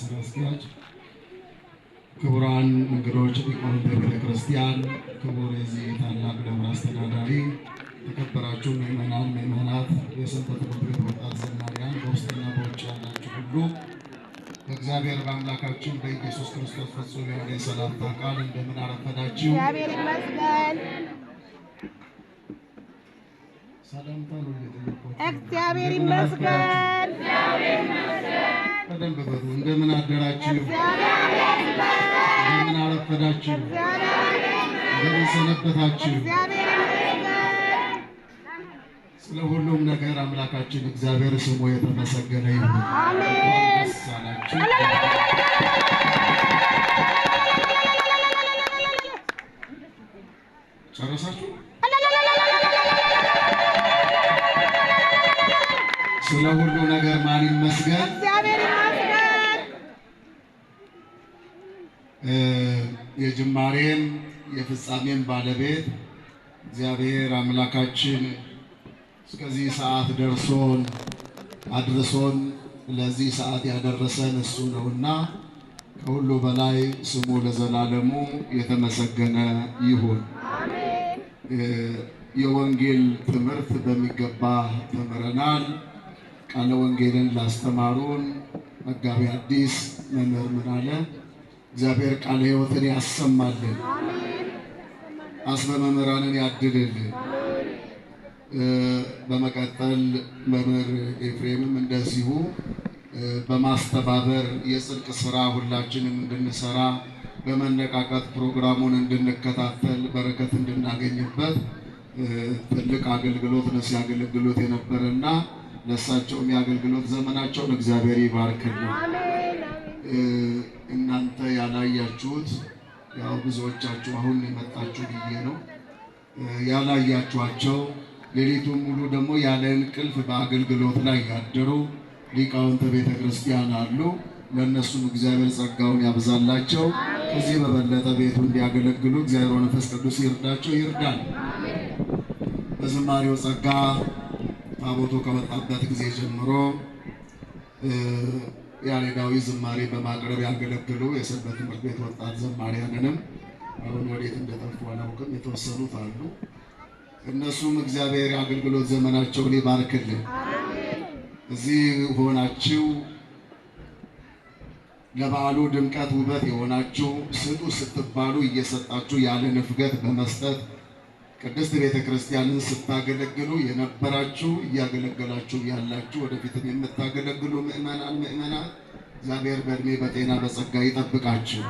ስራ አስኪያጅ፣ ክቡራን እንግዶች፣ ሊቃውንተ ቤተ ክርስቲያን፣ ክቡር የዚህ ታላቅ ደብር አስተዳዳሪ፣ የተከበራችሁ ምዕመናን፣ ምዕመናት፣ የሰንበት ትምህርት ቤት ወጣት ዘማሪያን፣ በውስጥና በውጭ ያላችሁ ሁሉ በእግዚአብሔር በአምላካችን በኢየሱስ ክርስቶስ ፍጹም የሆነ የሰላምታ ቃል እንደምን አረፈዳችሁ? እግዚአብሔር ይመስገን። ሰላምታ ነው እየጠየቅኩት። እግዚአብሔር ይመስገን። በደንብ በሉ። እንደምን አደራችሁ? እንደምን አረፈዳችሁ? እንደምን ሰነበታችሁ? ስለ ሁሉም ነገር አምላካችን እግዚአብሔር ስሙ የተመሰገነ ይሁን። ደስ አላችሁ? ጨረሳችሁ? ስለ ሁሉ ነገር ማን ይመስገን? እግዚአብሔር ይመስገን። የጅማሬም የፍጻሜም ባለቤት እግዚአብሔር አምላካችን እስከዚህ ሰዓት ደርሶን አድርሶን ለዚህ ሰዓት ያደረሰን እሱ ነውና ከሁሉ በላይ ስሙ ለዘላለሙ የተመሰገነ ይሁን። የወንጌል ትምህርት በሚገባ ተምረናል። ቃለ ወንጌልን ላስተማሩን መጋቢ ሐዲስ መምህር ምናለ እግዚአብሔር ቃለ ሕይወትን ያሰማልን፣ አስበ መምህራንን ያድልልን። በመቀጠል መምህር ኤፍሬምም እንደዚሁ በማስተባበር የጽድቅ ስራ ሁላችንም እንድንሰራ በመነቃቃት ፕሮግራሙን እንድንከታተል በረከት እንድናገኝበት ትልቅ አገልግሎት ነው ሲያገለግሉት የነበረና ለእሳቸውም የአገልግሎት ዘመናቸውን እግዚአብሔር ይባርክልን። እናንተ ያላያችሁት ያው ብዙዎቻችሁ አሁን የመጣችሁ ብዬ ነው ያላያችኋቸው ሌሊቱን ሙሉ ደግሞ ያለ እንቅልፍ በአገልግሎት ላይ ያደሩ ሊቃውንተ ቤተ ክርስቲያን አሉ። ለእነሱም እግዚአብሔር ጸጋውን ያብዛላቸው። ከዚህ በበለጠ ቤቱ እንዲያገለግሉ እግዚአብሔር መንፈስ ቅዱስ ይርዳቸው፣ ይርዳል። በዝማሬው ጸጋ ታቦቱ ከመጣበት ጊዜ ጀምሮ ያሬዳዊ ዝማሬ በማቅረብ ያገለግሉ የሰንበት ትምህርት ቤት ወጣት ዘማሪያንንም አሁን ወዴት እንደጠፉ አላውቅም፣ የተወሰኑት አሉ። እነሱም እግዚአብሔር የአገልግሎት ዘመናቸውን ይባርክልን። እዚህ ሆናችሁ ለበዓሉ ድምቀት ውበት የሆናችሁ ስጡ ስትባሉ እየሰጣችሁ ያለ ንፍገት በመስጠት ቅድስት ቤተ ክርስቲያንን ስታገለግሉ የነበራችሁ እያገለገላችሁ ያላችሁ ወደፊትም የምታገለግሉ ምዕመናን ምዕመናት እግዚአብሔር በእድሜ በጤና በጸጋ ይጠብቃችሁ።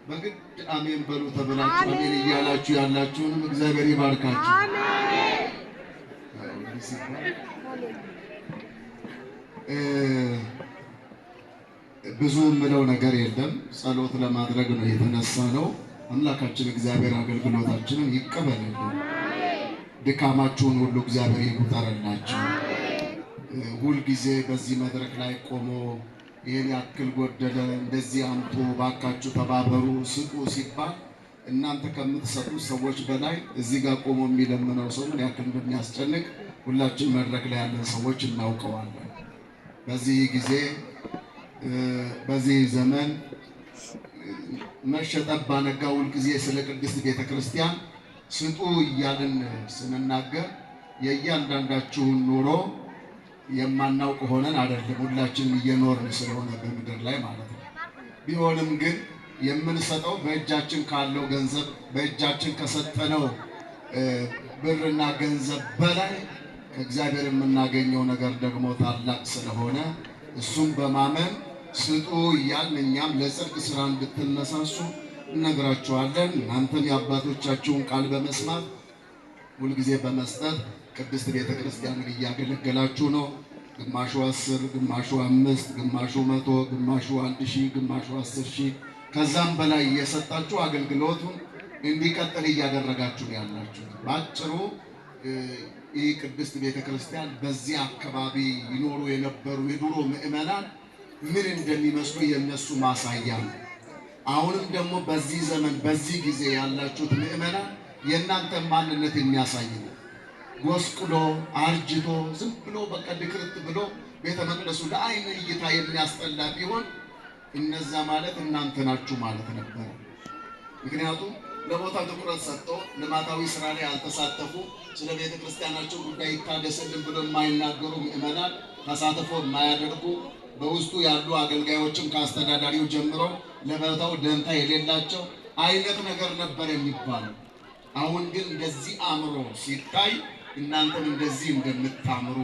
በግድ አሜን በሉ ተብላችሁ አሜን እያላችሁ ያላችሁንም እግዚአብሔር ይባርካችሁ። ብዙ የምለው ነገር የለም። ጸሎት ለማድረግ ነው የተነሳ ነው። አምላካችን እግዚአብሔር አገልግሎታችንን ይቀበልልን። ድካማችሁን ሁሉ እግዚአብሔር ይቁጠርላችሁ። ሁልጊዜ በዚህ መድረክ ላይ ቆሞ ይህን ያክል ጎደለ፣ እንደዚህ አምጡ፣ ባካችሁ ተባበሩ፣ ስጡ ሲባል እናንተ ከምትሰጡ ሰዎች በላይ እዚህ ጋር ቆሞ የሚለምነው ሰው ምን ያክል እንደሚያስጨንቅ ሁላችን መድረክ ላይ ያለን ሰዎች እናውቀዋለን። በዚህ ጊዜ በዚህ ዘመን መሸጠባ ነጋ ሁልጊዜ ስለ ቅድስት ቤተ ክርስቲያን ስጡ እያልን ስንናገር የእያንዳንዳችሁን ኑሮ የማናውቅ ሆነን አይደለም፣ ሁላችንም እየኖርን ስለሆነ በምድር ላይ ማለት ነው። ቢሆንም ግን የምንሰጠው በእጃችን ካለው ገንዘብ በእጃችን ከሰጠነው ብርና ገንዘብ በላይ ከእግዚአብሔር የምናገኘው ነገር ደግሞ ታላቅ ስለሆነ እሱም በማመን ስጡ እያልን እኛም ለጽድቅ ስራ እንድትነሳሱ እነግራችኋለን። እናንተም የአባቶቻችሁን ቃል በመስማት ሁልጊዜ በመስጠት ቅድስት ቤተ ክርስቲያንን እያገለገላችሁ ነው። ግማሹ 10፣ ግማሹ 5፣ ግማሹ 100፣ ግማሹ 1000፣ ግማሹ 10000 ከዛም በላይ እየሰጣችሁ አገልግሎቱን እንዲቀጥል እያደረጋችሁ ያላችሁ። ባጭሩ ይህ ቅድስት ቤተ ክርስቲያን በዚህ አካባቢ ይኖሩ የነበሩ የድሮ ምዕመናን ምን እንደሚመስሉ የነሱ ማሳያ ነው። አሁንም ደግሞ በዚህ ዘመን በዚህ ጊዜ ያላችሁት ምዕመናን የእናንተ ማንነት የሚያሳይ ነው። ጎስቁሎ አርጅቶ ዝም ብሎ በቃ ድክርት ብሎ ቤተ መቅደሱ ለአይን እይታ የሚያስጠላ ቢሆን እነዛ ማለት እናንተ ናችሁ ማለት ነበር። ምክንያቱም ለቦታው ትኩረት ሰጥቶ ልማታዊ ስራ ላይ ያልተሳተፉ ስለ ቤተ ክርስቲያናቸው ጉዳይ ይታደስልን ብሎ የማይናገሩ ምዕመናን ተሳትፎ የማያደርጉ በውስጡ ያሉ አገልጋዮችም ከአስተዳዳሪው ጀምሮ ለቦታው ደንታ የሌላቸው አይነት ነገር ነበር የሚባለው። አሁን ግን እንደዚህ አምሮ ሲታይ እናንተም እንደዚህ እንደምታምሩ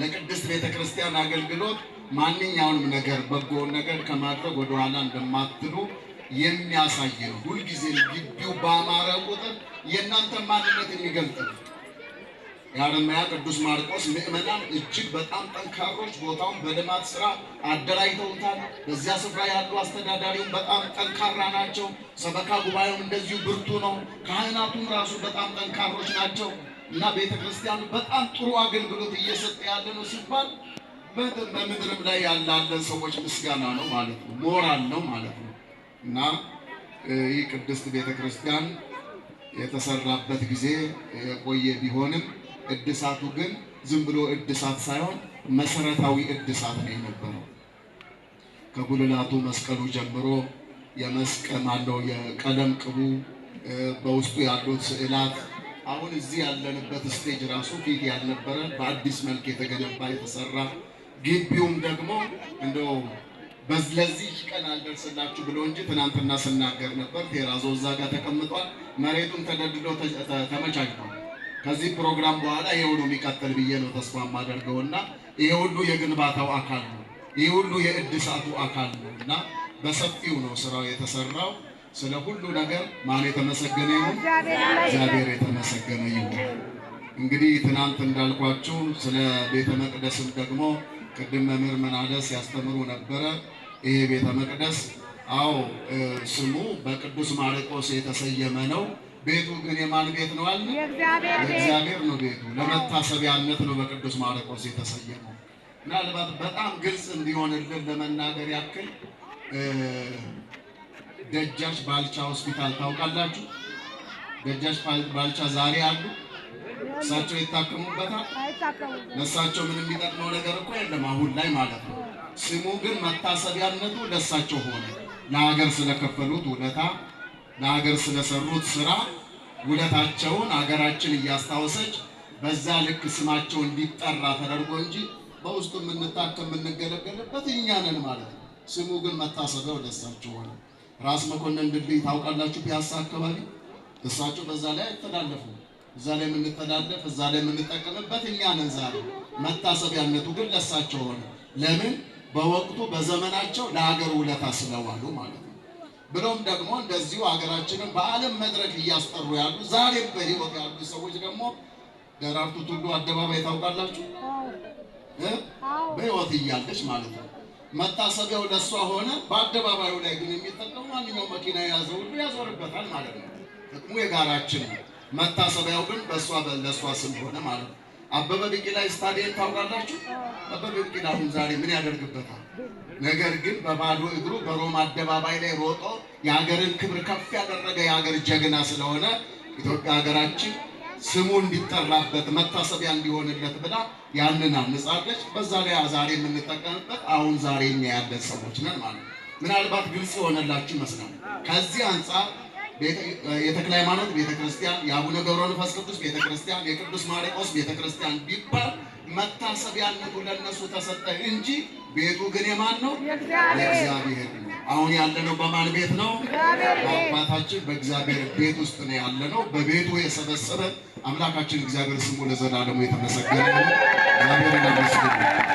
ለቅድስት ቤተ ክርስቲያን አገልግሎት ማንኛውንም ነገር በጎውን ነገር ከማድረግ ወደ ኋላ እንደማትሉ የሚያሳይ ነው። ሁልጊዜ ግቢው ባማረ ቁጥር የእናንተ ማንነት የሚገልጥ ነው። የአረማያ ቅዱስ ማርቆስ ምዕመናን እጅግ በጣም ጠንካሮች፣ ቦታውን በልማት ስራ አደራጅተውታል። በዚያ ስፍራ ያሉ አስተዳዳሪውን በጣም ጠንካራ ናቸው። ሰበካ ጉባኤውም እንደዚሁ ብርቱ ነው። ካህናቱም ራሱ በጣም ጠንካሮች ናቸው እና ቤተ ክርስቲያኑ በጣም ጥሩ አገልግሎት እየሰጠ ያለ ነው ሲባል በምድርም ላይ ያላለን ሰዎች ምስጋና ነው ማለት ነው፣ ሞራል ነው ማለት ነው። እና ይህ ቅድስት ቤተ ክርስቲያን የተሰራበት ጊዜ የቆየ ቢሆንም እድሳቱ ግን ዝም ብሎ እድሳት ሳይሆን መሰረታዊ እድሳት ነው የነበረው። ከጉልላቱ መስቀሉ ጀምሮ የመስቀል አለው የቀለም ቅቡ በውስጡ ያሉት ስዕላት አሁን እዚህ ያለንበት ስቴጅ ራሱ ፊት ያልነበረ በአዲስ መልክ የተገነባ የተሰራ ግቢውም ደግሞ እንደው በዚህ ቀን አልደርስላችሁ ብሎ እንጂ ትናንትና ስናገር ነበር። ቴራዞ እዛ ጋር ተቀምጧል። መሬቱን ተደልድሎ ተመቻችቷል። ከዚህ ፕሮግራም በኋላ ይሄ ሁሉ የሚቀጥል ብዬ ነው ተስፋ የማደርገውና ይሄ ሁሉ የግንባታው አካል ነው። ይሄ ሁሉ የእድሳቱ አካል ነው እና በሰፊው ነው ስራው የተሰራው። ስለ ሁሉ ነገር ማን የተመሰገነ ይሁን? እግዚአብሔር የተመሰገነ ይሁን። እንግዲህ ትናንት እንዳልኳችሁ ስለ ቤተ መቅደስም ደግሞ ቅድም መምህር መናደስ ያስተምሩ ነበረ። ይሄ ቤተ መቅደስ ስሙ በቅዱስ ማርቆስ የተሰየመ ነው። ቤቱ ግን የማን ቤት ነው አለ? የእግዚአብሔር ነው ቤቱ። ለመታሰቢያነት ነው በቅዱስ ማርቆስ የተሰየመው። ምናልባት በጣም ግልጽ እንዲሆንልን ለመናገር ያክል ደጃች ባልቻ ሆስፒታል ታውቃላችሁ? ደጃች ባልቻ ዛሬ አሉ። እሳቸው ይታከሙበታል። ለእሳቸው ምንም የሚጠቅመው ነገር እኮ የለም አሁን ላይ ማለት ነው። ስሙ ግን መታሰቢያነቱ ለእሳቸው ሆነ። ለሀገር ስለከፈሉት ውለታ፣ ለሀገር ስለሰሩት ስራ ውለታቸውን ሀገራችን እያስታወሰች በዛ ልክ ስማቸው እንዲጠራ ተደርጎ እንጂ በውስጡ የምንታከም የምንገለገልበት እኛ ነን ማለት ነው። ስሙ ግን መታሰቢያው ለእሳቸው ሆነ። ራስ መኮንን ድልድይ ታውቃላችሁ? ፒያሳ አካባቢ እሳቸው በዛ ላይ አይተላለፉ። እዛ ላይ የምንተላለፍ እዛ ላይ የምንጠቀምበት እኛ ነን ዛሬ። መታሰቢያነቱ ግን ለእሳቸው ሆነ። ለምን? በወቅቱ በዘመናቸው ለሀገር ውለታ ስለዋሉ ማለት ነው። ብሎም ደግሞ እንደዚሁ ሀገራችንን በዓለም መድረክ እያስጠሩ ያሉ ዛሬም በሕይወት ያሉ ሰዎች ደግሞ ደራርቱ ቱሉ አደባባይ ታውቃላችሁ? በሕይወት እያለች ማለት ነው። መታሰቢያው ለእሷ ሆነ። በአደባባዩ ላይ ግን የሚጠቀሙ ማንኛውም መኪና የያዘ ሁሉ ያዞርበታል ማለት ነው። ጥቅሙ የጋራችን ነው። መታሰቢያው ግን ለእሷ ስም ሆነ ማለት ነው። አበበ ቢቂላ ስታዲየም ታውቃላችሁ? አበበ ቢቂላ አሁን ዛሬ ምን ያደርግበታል? ነገር ግን በባዶ እግሩ በሮማ አደባባይ ላይ ሮጦ የሀገርን ክብር ከፍ ያደረገ የሀገር ጀግና ስለሆነ ኢትዮጵያ ሀገራችን ስሙ እንዲጠራበት መታሰቢያ እንዲሆንለት ብላ ያንን አንጻለች። በዛ ላይ ዛሬ የምንጠቀምበት አሁን ዛሬ እኛ ያለን ሰዎች ነን ማለት ነው። ምናልባት ግልጽ የሆነላችሁ ይመስላል። ከዚህ አንጻር የተክለ ሃይማኖት ቤተክርስቲያን፣ የአቡነ ገብረ መንፈስ ቅዱስ ቤተክርስቲያን፣ የቅዱስ ማርቆስ ቤተክርስቲያን ቢባል መታሰቢያነቱ ለነሱ ተሰጠ እንጂ ቤቱ ግን የማን ነው? የእግዚአብሔር ነው። አሁን ያለነው በማን ቤት ነው? በአባታችን በእግዚአብሔር ቤት ውስጥ ነው ያለነው። በቤቱ የሰበሰበ አምላካችን እግዚአብሔር ስሙ ለዘላለሙ የተመሰገነ ነው። እግዚአብሔር ይመስገን።